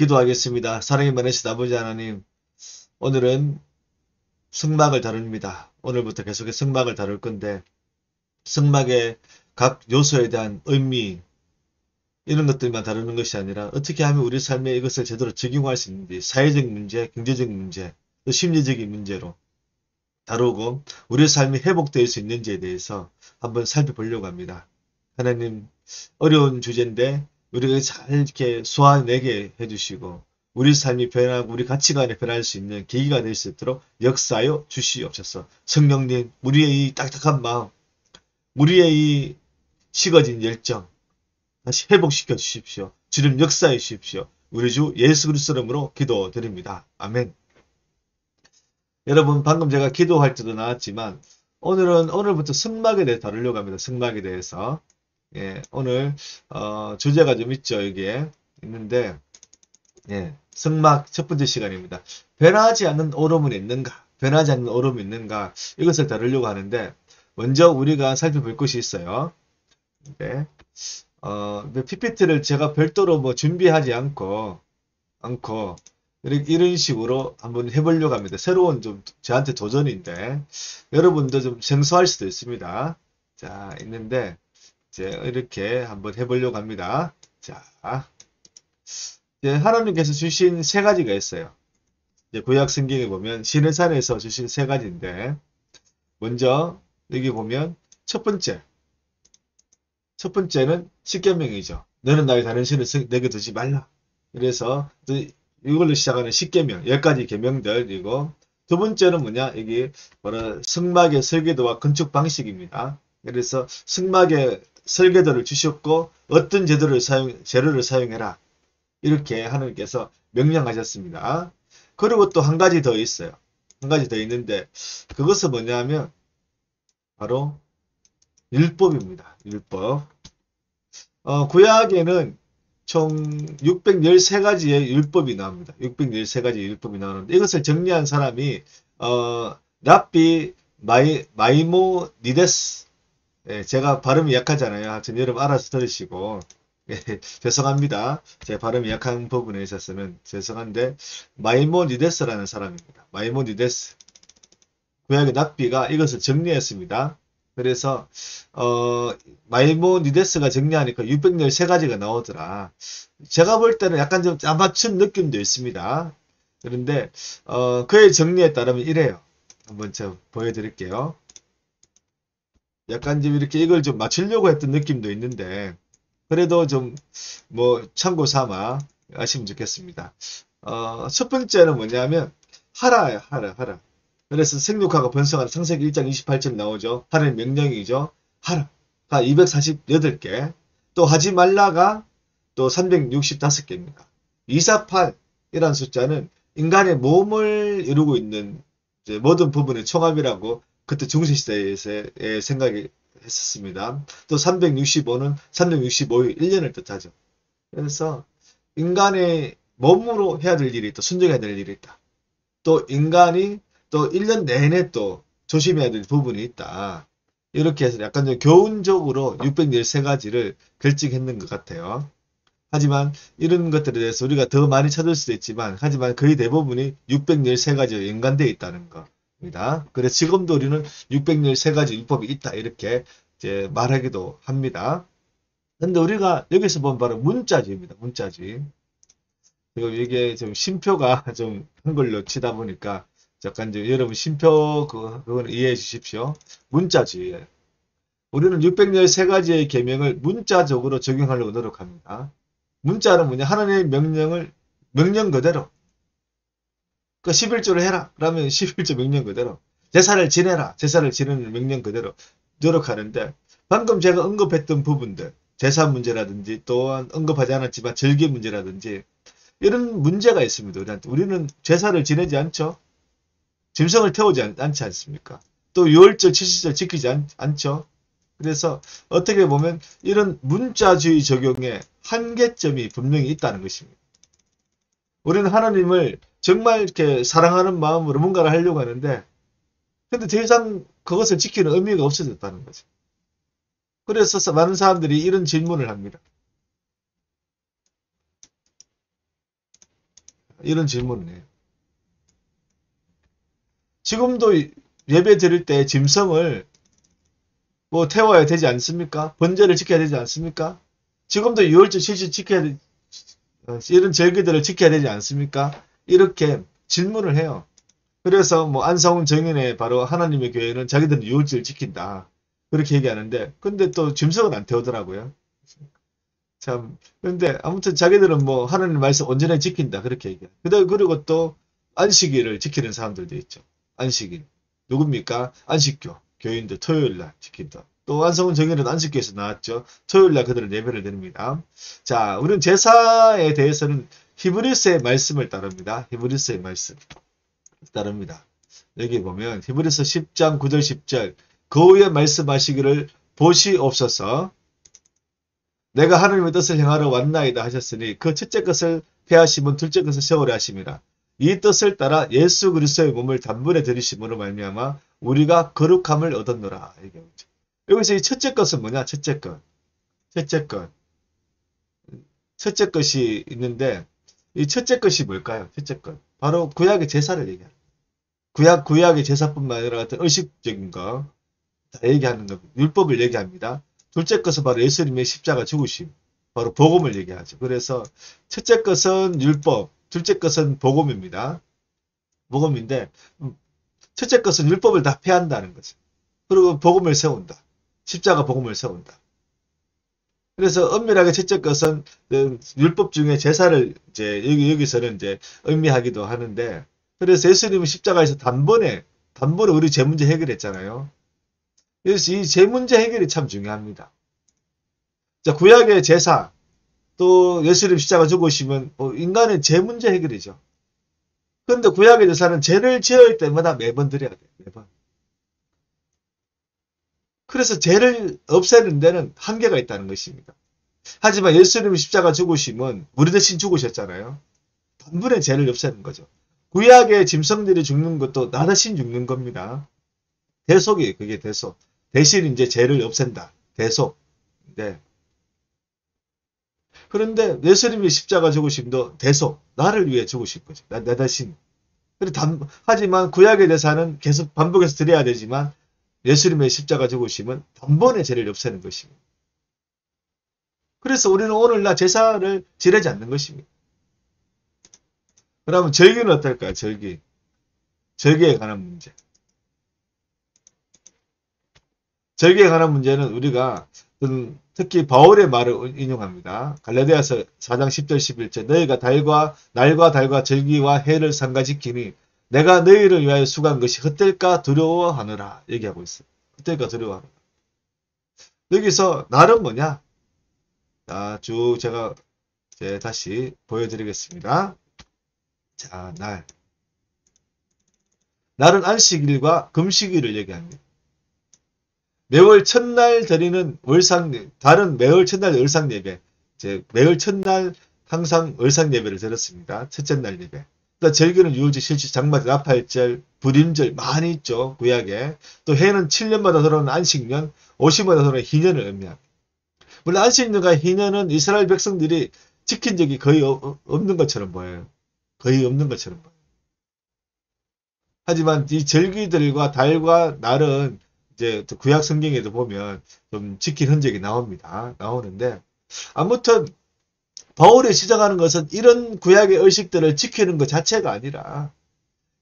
기도하겠습니다. 사랑이 많으신 아버지 하나님, 오늘은 성막을 다룹니다. 오늘부터 계속해서 성막을 다룰 건데, 성막의 각 요소에 대한 의미, 이런 것들만 다루는 것이 아니라 어떻게 하면 우리 삶에 이것을 제대로 적용할 수 있는지, 사회적 문제, 경제적 문제, 또 심리적인 문제로 다루고 우리의 삶이 회복될 수 있는지에 대해서 한번 살펴보려고 합니다. 하나님, 어려운 주제인데 우리가 잘 이렇게 소화내게 해주시고 우리 삶이 변하고 우리 가치관이 변할 수 있는 계기가 될 수 있도록 역사하여 주시옵소서. 성령님, 우리의 이 딱딱한 마음, 우리의 이 식어진 열정 다시 회복시켜 주십시오. 주님 역사해 주십시오. 우리 주 예수 그리스도 이름으로 기도드립니다. 아멘. 여러분, 방금 제가 기도할 때도 나왔지만 오늘부터 성막에 대해 다루려고 합니다. 성막에 대해서. 예, 오늘 주제가 좀 있죠. 여기에 있는데, 예, 성막 첫 번째 시간입니다. 변하지 않는 오름은 있는가? 변하지 않는 오름이 있는가? 이것을 다루려고 하는데, 먼저 우리가 살펴볼 것이 있어요. 네. PPT를 제가 별도로 뭐 준비하지 않고 이런 식으로 한번 해보려고 합니다. 새로운 좀 저한테 도전인데 여러분도 좀 생소할 수도 있습니다. 자, 있는데 이제 이렇게 한번 해보려고 합니다. 자, 이제 하나님께서 주신 세 가지가 있어요. 이제 구약 성경에 보면 시내산에서 주신 세 가지인데 먼저 여기 보면 첫 번째는 십계명이죠. 너는 나의 다른 신을 내게 두지 말라. 그래서 이걸로 시작하는 십계명, 10가지 계명들이고 두 번째는 뭐냐? 이게 바로 성막의 설계도와 건축 방식입니다. 그래서 성막의 설계도를 주셨고 어떤 재료를 사용해라. 이렇게 하나님께서 명령하셨습니다. 그리고 또 한 가지 더 있어요. 한 가지 더 있는데 그것은 뭐냐면 바로 율법입니다. 율법. 구약에는 총 613가지의 율법이 나옵니다. 613가지 율법이 나오는데 이것을 정리한 사람이 랍비 마이모니데스. 예, 제가 발음이 약하잖아요. 하여튼 여러분 알아서 들으시고 예, 죄송합니다. 제 발음이 약한 부분에 있어서는 죄송한데 마이모니데스라는 사람입니다. 마이모니데스. 구약의 랍비가 이것을 정리했습니다. 그래서 마이모니데스가 정리하니까 613가지가 나오더라. 제가 볼 때는 약간 좀 짜맞춘 느낌도 있습니다. 그런데 그의 정리에 따르면 이래요. 한번 제가 보여드릴게요. 약간 좀 이렇게 이걸 좀 맞추려고 했던 느낌도 있는데 그래도 좀 뭐 참고 삼아 하시면 좋겠습니다. 첫 번째는 뭐냐면 하라예요. 하라. 그래서 생육하고 번성하는 창세기 1장 28절 나오죠. 하나의 명령이죠. 하라가 248개, 또 하지 말라가 또 365개입니다. 248이라는 숫자는 인간의 몸을 이루고 있는 이제 모든 부분의 총합이라고 그때 중세시대에 생각이 했었습니다. 또 365는 365일 1년을 뜻하죠. 그래서 인간의 몸으로 해야 될 일이 있다. 순종해야 될 일이 있다. 또 인간이 또 1년 내내 또 조심해야 될 부분이 있다. 이렇게 해서 약간 좀 교훈적으로 613가지를 결정했는 것 같아요. 하지만 이런 것들에 대해서 우리가 더 많이 찾을 수도 있지만 하지만 거의 대부분이 613가지로 연관되어 있다는 겁니다. 그래서 지금도 우리는 613가지 율법이 있다 이렇게 이제 말하기도 합니다. 근데 우리가 여기서 보면 바로 문자주의입니다. 문자주의. 그리고 이게 좀 쉼표가 좀 한글로 치다 보니까 약간 좀 여러분 쉼표 그거는 이해해 주십시오. 문자주의예요. 우리는 613가지의 계명을 문자적으로 적용하려고 노력합니다. 문자는 뭐냐? 하나님의 명령 그대로. 그 11조를 해라. 그러면 11조 명령 그대로. 제사를 지내라. 제사를 지내는 명령 그대로 노력하는데 방금 제가 언급했던 부분들 제사 문제라든지 또한 언급하지 않았지만 절개 문제라든지 이런 문제가 있습니다. 우리한테. 우리는 제사를 지내지 않죠. 짐승을 태우지 않지 않습니까? 또 6월절, 7시절 지키지 않죠. 그래서 어떻게 보면 이런 문자주의 적용에 한계점이 분명히 있다는 것입니다. 우리는 하나님을 정말 이렇게 사랑하는 마음으로 뭔가를 하려고 하는데 근데 더 이상 그것을 지키는 의미가 없어졌다는 거죠. 그래서 많은 사람들이 이런 질문을 합니다. 이런 질문을 해요. 지금도 예배 드릴 때 짐승을 뭐 태워야 되지 않습니까? 번제를 지켜야 되지 않습니까? 지금도 유월절 실시 지켜야 되, 이런 절기들을 지켜야 되지 않습니까? 이렇게 질문을 해요. 그래서 뭐 안상훈 정인의 바로 하나님의 교회는 자기들은 유월절을 지킨다. 그렇게 얘기하는데 근데 또 짐승은 안 태우더라고요. 참 근데 아무튼 자기들은 뭐 하나님 말씀 온전히 지킨다 그렇게 얘기해요. 그리고 또 안식일을 지키는 사람들도 있죠. 안식일 누굽니까? 안식교 교인들 토요일 날 지킨다. 또 안성훈 정인은 안식교에서 나왔죠. 토요일 날 그들은 예배를 드립니다. 자, 우리는 제사에 대해서는 히브리서의 말씀을 따릅니다. 히브리서의 말씀 따릅니다. 여기 보면 히브리서 10장 9절 10절 그 후에 말씀하시기를 보시옵소서 내가 하나님의 뜻을 행하러 왔나이다 하셨으니 그 첫째 것을 폐하심은 둘째 것을 세우려 하심이라. 이 뜻을 따라 예수 그리스도의 몸을 단번에 들이심으로 말미암아 우리가 거룩함을 얻었노라. 여기서 이 첫째 것은 뭐냐? 첫째 것. 첫째 것. 첫째 것이 있는데 이 첫째 것이 뭘까요? 첫째 것. 바로 구약의 제사를 얘기하는 구약의 제사뿐만 아니라 어떤 의식적인 거 다 얘기하는 겁니다. 율법을 얘기합니다. 둘째 것은 바로 예수님의 십자가 죽으심. 바로 복음을 얘기하죠. 그래서 첫째 것은 율법, 둘째 것은 복음입니다. 복음인데 첫째 것은 율법을 다 폐한다는 거죠. 그리고 복음을 세운다. 십자가 복음을 세운다. 그래서 엄밀하게 첫째 것은 율법 중에 제사를 이제 여기서는 이제 의미하기도 하는데 그래서 예수님은 십자가에서 단번에 우리 죄 문제 해결했잖아요. 그래서 이 죄 문제 해결이 참 중요합니다. 자, 구약의 제사, 또 예수님 십자가 죽으시면 인간의 죄 문제 해결이죠. 그런데 구약의 제사는 죄를 지을 때마다 매번 드려야 돼요. 매번. 그래서 죄를 없애는 데는 한계가 있다는 것입니다. 하지만 예수님 십자가 죽으심은 우리 대신 죽으셨잖아요. 단번에 죄를 없애는 거죠. 구약의 짐승들이 죽는 것도 나 대신 죽는 겁니다. 대속이에요. 그게 대속. 대신 이제 죄를 없앤다. 대속. 네. 그런데 예수님이 십자가 죽으심도 대속. 나를 위해 죽으신 거죠. 나 대신. 하지만 구약의 제사는 계속 반복해서 드려야 되지만 예수님의 십자가 죽으심은 단번에 죄를 없애는 것입니다. 그래서 우리는 오늘날 제사를 지내지 않는 것입니다. 그러면 절기는 어떨까요? 절기. 절기에 관한 문제. 절기에 관한 문제는 우리가 특히 바울의 말을 인용합니다. 갈라디아서 4장 10절 11절 너희가 날과 달과 절기와 해를 삼가지키니 내가 너희를 위하여 수고한 것이 헛될까 두려워하느라 얘기하고 있어요. 헛될까 두려워하느라. 여기서 날은 뭐냐? 자, 쭉 제가 다시 보여드리겠습니다. 자, 날. 날은 안식일과 금식일을 얘기합니다. 매월 첫날 드리는 달은 매월 첫날 월상 예배. 매월 첫날 항상 월상 예배를 드렸습니다. 첫째 날 예배. 또 절기는 유월절, 실시, 장마절, 나팔절, 불임절 많이 있죠. 구약에. 또 해는 7년마다 돌아오는 안식년, 50년마다 돌아오는 희년을 의미합니다. 물론 안식년과 희년은 이스라엘 백성들이 지킨 적이 거의 없는 것처럼 보여요. 거의 없는 것처럼 보여요. 하지만 이 절기들과 달과 날은 이제 구약 성경에도 보면 좀 지킨 흔적이 나오는데 아무튼 바울이 시작하는 것은 이런 구약의 의식들을 지키는 것 자체가 아니라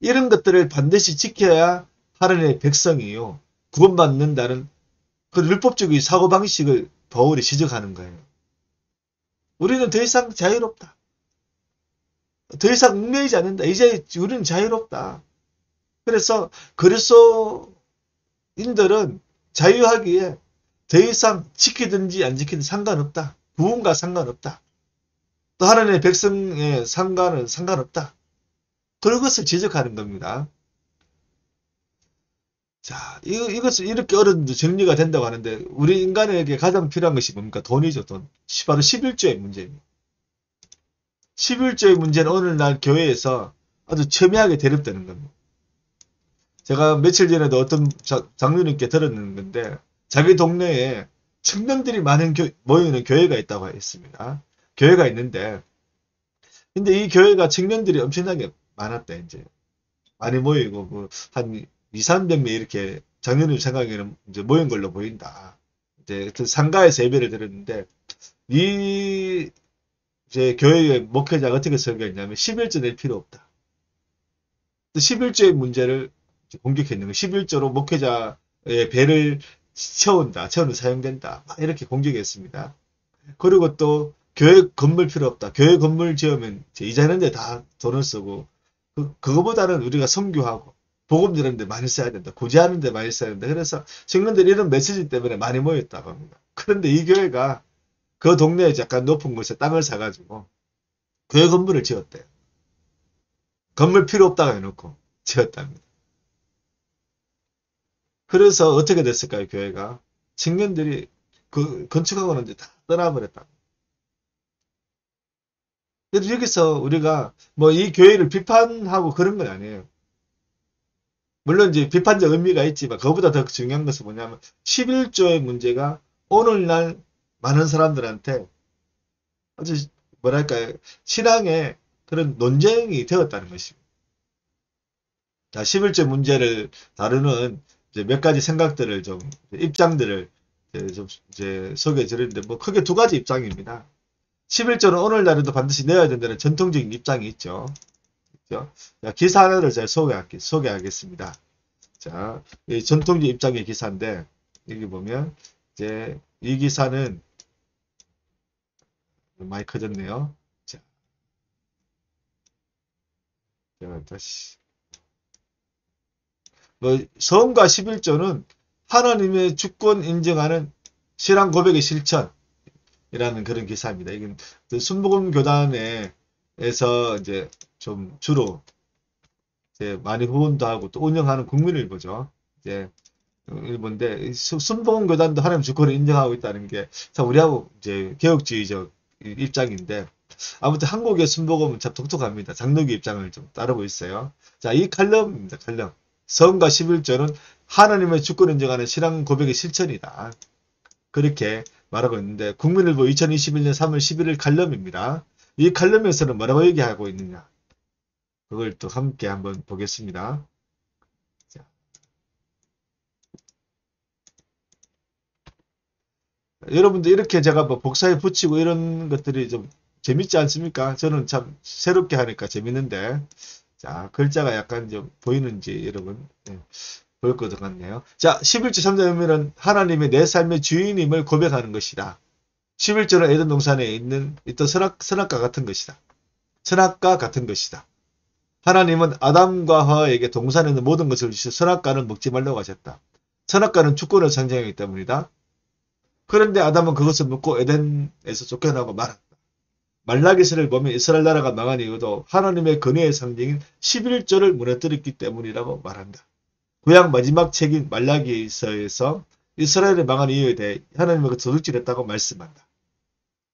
이런 것들을 반드시 지켜야 하나님의 백성이요 구원받는다는 그 율법적인 사고방식을 바울이 지적하는 거예요. 우리는 더 이상 자유롭다. 더 이상 얽매이지 않는다. 이제 우리는 자유롭다. 그래서 그리스도인들은 자유하기에 더 이상 지키든지 안 지키든지 상관없다. 부흥과 상관없다. 또 하나님의 백성의 상관없다. 그것을 지적하는 겁니다. 자, 이것을 이렇게 어른도 정리가 된다고 하는데 우리 인간에게 가장 필요한 것이 뭡니까? 돈이죠. 돈. 바로 11조의 문제입니다. 11조의 문제는 오늘날 교회에서 아주 첨예하게 대립되는 겁니다. 제가 며칠 전에도 어떤 장로님께 들었는 건데 자기 동네에 청년들이 많은 모이는 교회가 있다고 했습니다. 교회가 있는데 근데 이 교회가 청년들이 엄청나게 많았다, 이제. 많이 모이고, 뭐, 한 2, 300명 이렇게 장로님 생각에는 이제 모인 걸로 보인다. 이제 그 상가에서 예배를 드렸는데, 이, 이제 교회의 목회자가 어떻게 설교했냐면, 11조 낼 필요 없다. 11조의 문제를 공격했는 거예요. 11조로 목회자의 배를 채운다. 채우는 사용된다. 막 이렇게 공격했습니다. 그리고 또 교회 건물 필요 없다. 교회 건물 지으면 이자 내는데 다 돈을 쓰고 그거보다는 우리가 선교하고 복음 전하는데 많이 써야 된다. 구제하는데 많이 써야 된다. 그래서 청년들이 이런 메시지 때문에 많이 모였다고 합니다. 그런데 이 교회가 그 동네에 약간 높은 곳에 땅을 사가지고 교회 건물을 지었대요. 건물 필요 없다고 해놓고 지었답니다. 그래서 어떻게 됐을까요, 교회가? 청년들이 그 건축하고 난 뒤에 다 떠나버렸다. 그래서 여기서 우리가 뭐 이 교회를 비판하고 그런 건 아니에요. 물론 이제 비판적 의미가 있지만 그거보다 더 중요한 것은 뭐냐면 11조의 문제가 오늘날 많은 사람들한테 아주 뭐랄까요, 신앙의 그런 논쟁이 되었다는 것입니다. 자, 11조 문제를 다루는 이제 몇 가지 생각들을 좀 입장들을 이제 좀 이제 소개해 드리는데 뭐 크게 두 가지 입장입니다. 11조는 오늘날에도 반드시 내야 된다는 전통적인 입장이 있죠. 그죠? 자, 기사 하나를 제가 소개하겠습니다. 자, 이 전통적 입장의 기사인데, 여기 보면, 이제, 이 기사는, 많이 커졌네요. 자, 제가 다시. 뭐, 서음과 11조는 하나님의 주권 인정하는 신앙 고백의 실천이라는 그런 기사입니다. 이건 그 순복음 교단에서 이제 좀 주로 이제 많이 후원도 하고 또 운영하는 국민일보죠. 이제 일본인데 순복음 교단도 하나님 주권을 인정하고 있다는 게 참 우리하고 이제 개혁주의적 입장인데 아무튼 한국의 순복음은 참 독특합니다. 장로교 입장을 좀 따르고 있어요. 자, 이 칼럼입니다. 칼럼. 성과 11조는 하나님의 주권 인정하는 신앙 고백의 실천이다. 그렇게 말하고 있는데 국민일보 2021년 3월 11일 칼럼입니다. 이 칼럼에서는 뭐라고 얘기하고 있느냐? 그걸 또 함께 한번 보겠습니다. 자, 여러분들 이렇게 제가 뭐 복사해 붙이고 이런 것들이 좀 재밌지 않습니까? 저는 참 새롭게 하니까 재밌는데 자, 글자가 약간 좀 보이는지 여러분 보일 것 같네요. 자, 11조 3절 의미는 하나님의 내 삶의 주인임을 고백하는 것이다. 11조는 에덴 동산에 있던 선악과 같은 것이다. 선악과 같은 것이다. 하나님은 아담과 하와에게 동산에 있는 모든 것을 주셔 선악과는 먹지 말라고 하셨다. 선악과는 주권을 상징하기 때문이다. 그런데 아담은 그것을 먹고 에덴에서 쫓겨나고 말았다. 말라기서를 보면 이스라엘 나라가 망한 이유도 하나님의 권위의 상징인 11조를 무너뜨렸기 때문이라고 말한다. 구약 마지막 책인 말라기서에서 이스라엘이 망한 이유에 대해 하나님의 도둑질했다고 말씀한다.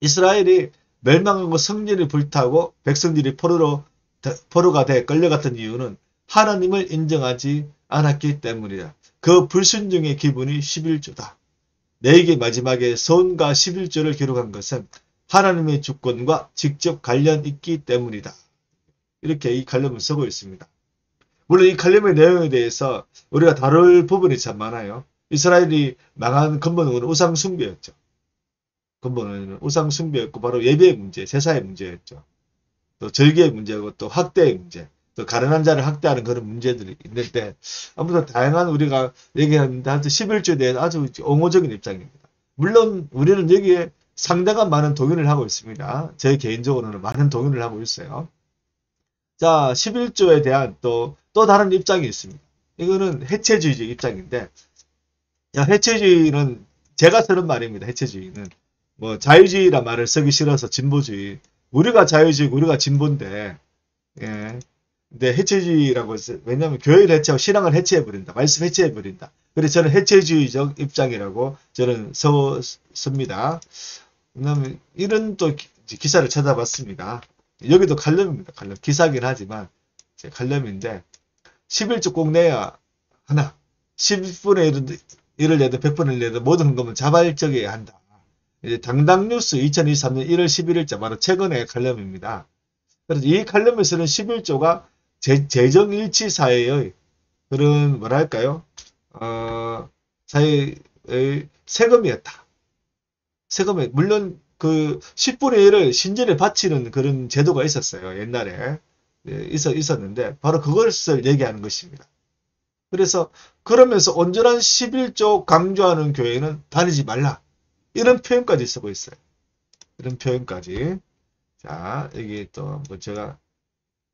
이스라엘이 멸망하고 성전이 불타고 백성들이 포로가 돼 끌려갔던 이유는 하나님을 인정하지 않았기 때문이다. 그 불순종의 기분이 11조다. 내게 마지막에 서원과 11조를 기록한 것은 하나님의 주권과 직접 관련 있기 때문이다. 이렇게 이 칼럼을 쓰고 있습니다. 물론 이 칼럼의 내용에 대해서 우리가 다룰 부분이 참 많아요. 이스라엘이 망한 근본은 우상 숭배였죠. 근본은 우상 숭배였고 바로 예배의 문제, 제사의 문제였죠. 또 절개의 문제고 또 학대의 문제, 또 가난한 자를 학대하는 그런 문제들이 있는데 아무튼 다양한 우리가 얘기하는데 하여튼 11조에 대해서 아주 옹호적인 입장입니다. 물론 우리는 여기에 상당한 많은 동의를 하고 있습니다. 제 개인적으로는 많은 동의를 하고 있어요. 자, 11조에 대한 또 다른 입장이 있습니다. 이거는 해체주의적 입장인데, 야, 해체주의는 제가 쓰는 말입니다. 해체주의는 뭐 자유주의란 말을 쓰기 싫어서 진보주의. 우리가 자유주의고 우리가 진보인데, 예. 근데 해체주의라고 했어요. 왜냐하면 교회를 해체하고 신앙을 해체해버린다. 말씀 해체해버린다. 그래서 저는 해체주의적 입장이라고 저는 씁니다. 왜냐하면 이런 또 기사를 찾아봤습니다. 여기도 칼럼입니다. 칼럼. 기사긴 하지만 칼럼인데 11조 꼭 내야 하나. 10분의 1을 내도 100분의 1을 내도 모든 헌금은 자발적이어야 한다. 이제 당당뉴스 2023년 1월 11일자 바로 최근의 칼럼입니다. 그래서 이 칼럼에서는 11조가 재정일치사회의 그런 뭐랄까요? 사회의 세금이었다. 세금에 물론 그 10분의 1을 신전에 바치는 그런 제도가 있었어요. 옛날에 있었는데 바로 그것을 얘기하는 것입니다. 그래서 그러면서 온전한 11조 강조하는 교회는 다니지 말라. 이런 표현까지 쓰고 있어요. 이런 표현까지. 자, 여기 또 한번 제가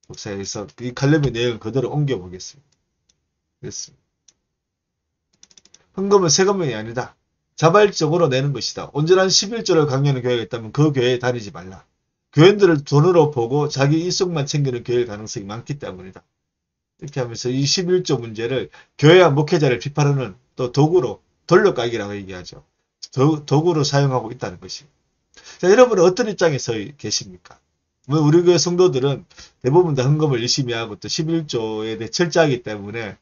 복사해서 이 칼럼의 내용을 그대로 옮겨보겠습니다. 그렇습니다. 헌금은 세금이 아니다. 자발적으로 내는 것이다. 온전한 11조를 강요하는 교회가 있다면 그 교회에 다니지 말라. 교인들을 돈으로 보고 자기 이속만 챙기는 교회일 가능성이 많기 때문이다. 이렇게 하면서 이 11조 문제를 교회와 목회자를 비판하는 또 도구로 돌려까기라고 얘기하죠. 도구로 사용하고 있다는 것입니다. 자, 여러분은 어떤 입장에 서 계십니까? 우리 교회 성도들은 대부분 다 헌금을 열심히 하고 또 11조에 대해 철저하기 때문에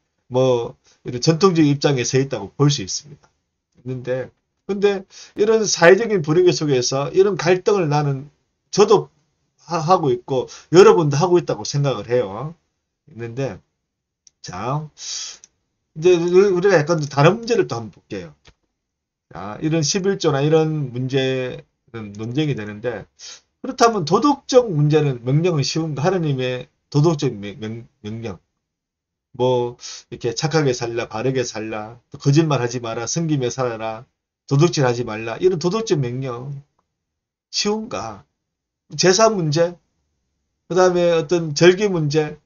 이런 전통적인 입장에 서 있다고 볼 수 있습니다. 근데 이런 사회적인 분위기 속에서 이런 갈등을 저도 하고 있고 여러분도 하고 있다고 생각을 해요. 자, 이제 우리가 약간 다른 문제를 또 한번 볼게요. 자, 이런 11조나 이런 문제는 논쟁이 되는데 그렇다면 도덕적 문제는 명령은 쉬운가? 하느님의 도덕적 명령. 이렇게 착하게 살라, 바르게 살라, 또 거짓말 하지 마라, 섬기며 살아라, 도둑질 하지 말라. 이런 도덕적 명령. 쉬운가? 제사 문제, 그 다음에 어떤 절기 문제,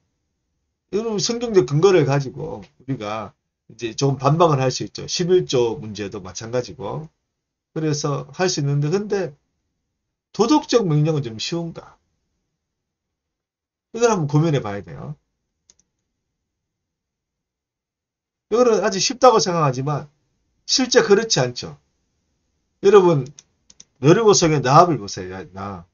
이런 성경적 근거를 가지고 우리가 이제 좀 반박을 할 수 있죠. 11조 문제도 마찬가지고. 그래서 할 수 있는데, 근데 도덕적 명령은 좀 쉬운가? 이걸 한번 고민해 봐야 돼요. 이거는 아주 쉽다고 생각하지만 실제 그렇지 않죠. 여러분 여리고성의 나합을 보세요. 나합.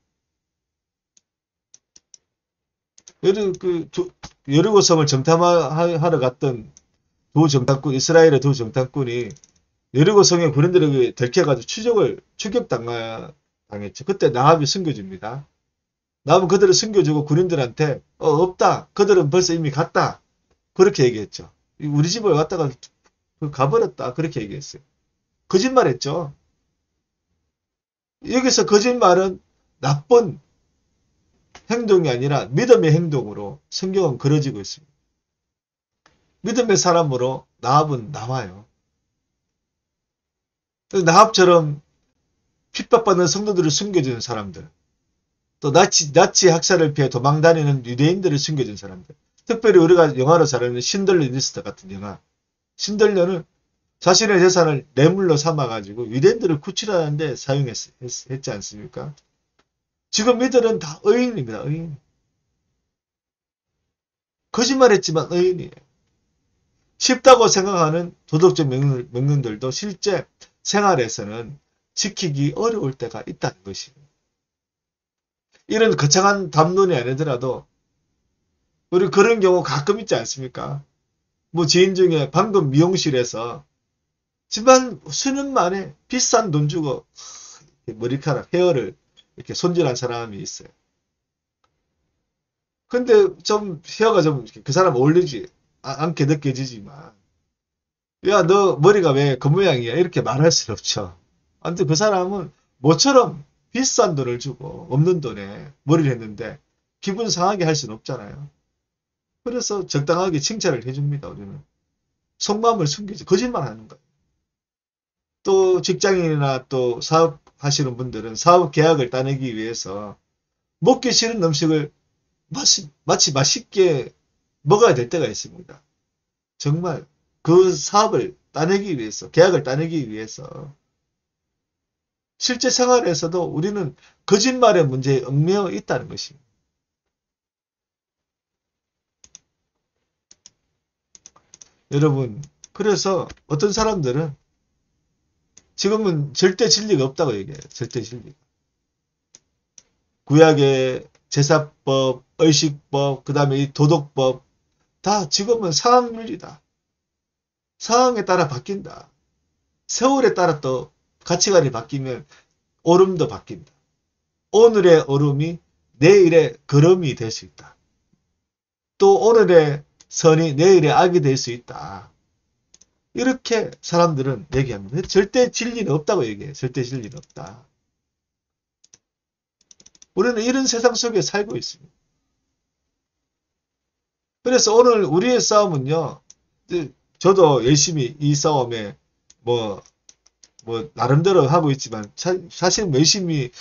여리고성을 정탐하러 갔던 이스라엘의 두 정탐꾼이 여리고성의 군인들에게 들켜가지고 추격당했죠. 그때 나합이 숨겨줍니다. 나합은 그들을 숨겨주고 군인들한테 없다. 그들은 벌써 이미 갔다. 그렇게 얘기했죠. 우리 집을 왔다가 가버렸다. 그렇게 얘기했어요. 거짓말했죠. 여기서 거짓말은 나쁜 행동이 아니라 믿음의 행동으로 성경은 그려지고 있습니다. 믿음의 사람으로 나합은 나와요. 나합처럼 핍박받는 성도들을 숨겨주는 사람들, 또 나치 학살을 피해 도망다니는 유대인들을 숨겨준 사람들, 특별히 우리가 영화로 잘 아는 신들러 리스트 같은 영화. 신들러는 자신의 재산을 뇌물로 삼아가지고 유대인들을 구출하는 데 사용했지 않습니까? 지금 이들은 다 의인입니다. 의인. 거짓말했지만 의인이에요. 쉽다고 생각하는 도덕적 명령들도 실제 생활에서는 지키기 어려울 때가 있다는 것입니다. 이런 거창한 담론이 아니더라도 우리 그런 경우 가끔 있지 않습니까? 지인 중에 방금 미용실에서 수년 만에 비싼 돈 주고 머리카락, 헤어를 이렇게 손질한 사람이 있어요. 근데 좀 헤어가 좀 그 사람 어울리지 않게 느껴지지만, 야, 너 머리가 왜 그 모양이야? 이렇게 말할 수는 없죠. 아무튼 그 사람은 모처럼 비싼 돈을 주고 없는 돈에 머리를 했는데 기분 상하게 할 수는 없잖아요. 그래서 적당하게 칭찬을 해줍니다. 우리는 속마음을 숨기지, 거짓말 하는 거예요. 또 직장인이나 또 사업하시는 분들은 사업 계약을 따내기 위해서 먹기 싫은 음식을 마치 맛있게 먹어야 될 때가 있습니다. 정말 그 사업을 따내기 위해서, 계약을 따내기 위해서. 실제 생활에서도 우리는 거짓말의 문제에 얽매여 있다는 것입니다. 여러분, 그래서 어떤 사람들은 지금은 절대 진리가 없다고 얘기해요. 절대 진리. 구약의 제사법, 의식법, 그 다음에 이 도덕법, 다 지금은 상황률이다. 상황에 따라 바뀐다. 세월에 따라 또 가치관이 바뀌면 오름도 바뀐다. 오늘의 오름이 내일의 걸음이 될 수 있다. 또 오늘의 선이 내일의 악이 될 수 있다. 이렇게 사람들은 얘기합니다. 절대 진리는 없다고 얘기해요. 절대 진리는 없다. 우리는 이런 세상 속에 살고 있습니다. 그래서 오늘 우리의 싸움은요, 저도 열심히 이 싸움에 뭐 나름대로 하고 있지만, 사실 열심히,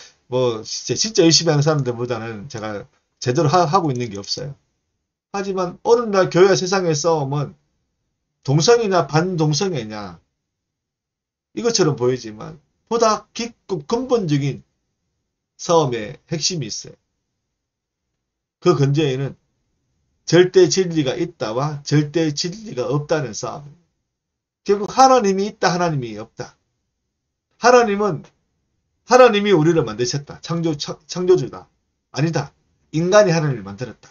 진짜 열심히 하는 사람들보다는 제가 제대로 하고 있는 게 없어요. 하지만 오늘날 교회와 세상의 싸움은 동성이냐 반동성애냐, 이것처럼 보이지만, 보다 깊고 근본적인 싸움의 핵심이 있어요. 그 근저에는 절대 진리가 있다와 절대 진리가 없다는 싸움입니다. 결국 하나님이 있다, 하나님이 없다. 하나님이 우리를 만드셨다. 창조주다. 아니다. 인간이 하나님을 만들었다.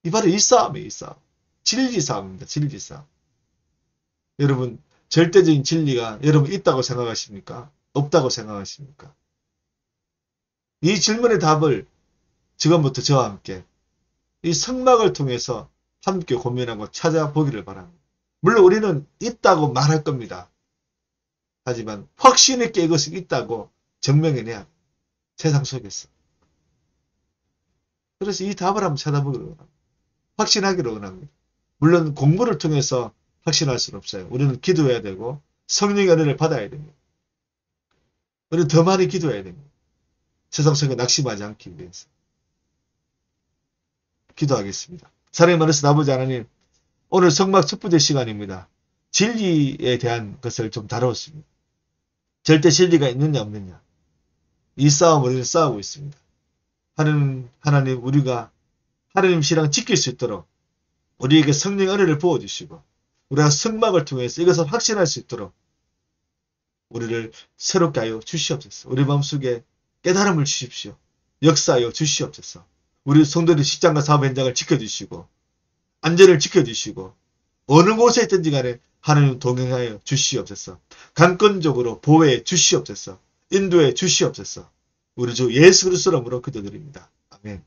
이 바로 이 싸움이에요. 이 싸움. 진리 싸움입니다. 진리 싸움. 여러분, 절대적인 진리가 여러분 있다고 생각하십니까? 없다고 생각하십니까? 이 질문의 답을 지금부터 저와 함께 이 성막을 통해서 함께 고민하고 찾아보기를 바랍니다. 물론 우리는 있다고 말할 겁니다. 하지만 확신 있게 이것이 있다고 증명해내야 합니다. 세상 속에서. 그래서 이 답을 한번 찾아보기를 원합니다. 확신하기를 원합니다. 물론 공부를 통해서 확신할 수는 없어요. 우리는 기도해야 되고 성령의 은혜를 받아야 됩니다. 우리는 더 많이 기도해야 됩니다. 세상 속에 낙심하지 않기 위해서. 기도하겠습니다. 사랑의 많으신 아버지 하나님, 오늘 성막 첫 번째 시간입니다. 진리에 대한 것을 좀 다루었습니다. 절대 진리가 있느냐 없느냐, 이 싸움을 우리는 싸우고 있습니다. 하나님, 우리가 하나님 신앙 지킬 수 있도록 우리에게 성령의 은혜를 부어주시고 우리가 성막을 통해서 이것을 확신할 수 있도록 우리를 새롭게 하여 주시옵소서. 우리 마음속에 깨달음을 주십시오. 역사하여 주시옵소서. 우리 성도들의 직장과 사업 현장을 지켜주시고 안전을 지켜주시고 어느 곳에 있든지 간에 하나님 동행하여 주시옵소서. 강권적으로 보호해 주시옵소서. 인도해 주시옵소서. 우리 주 예수 그리스도로 기도드립니다. 아멘.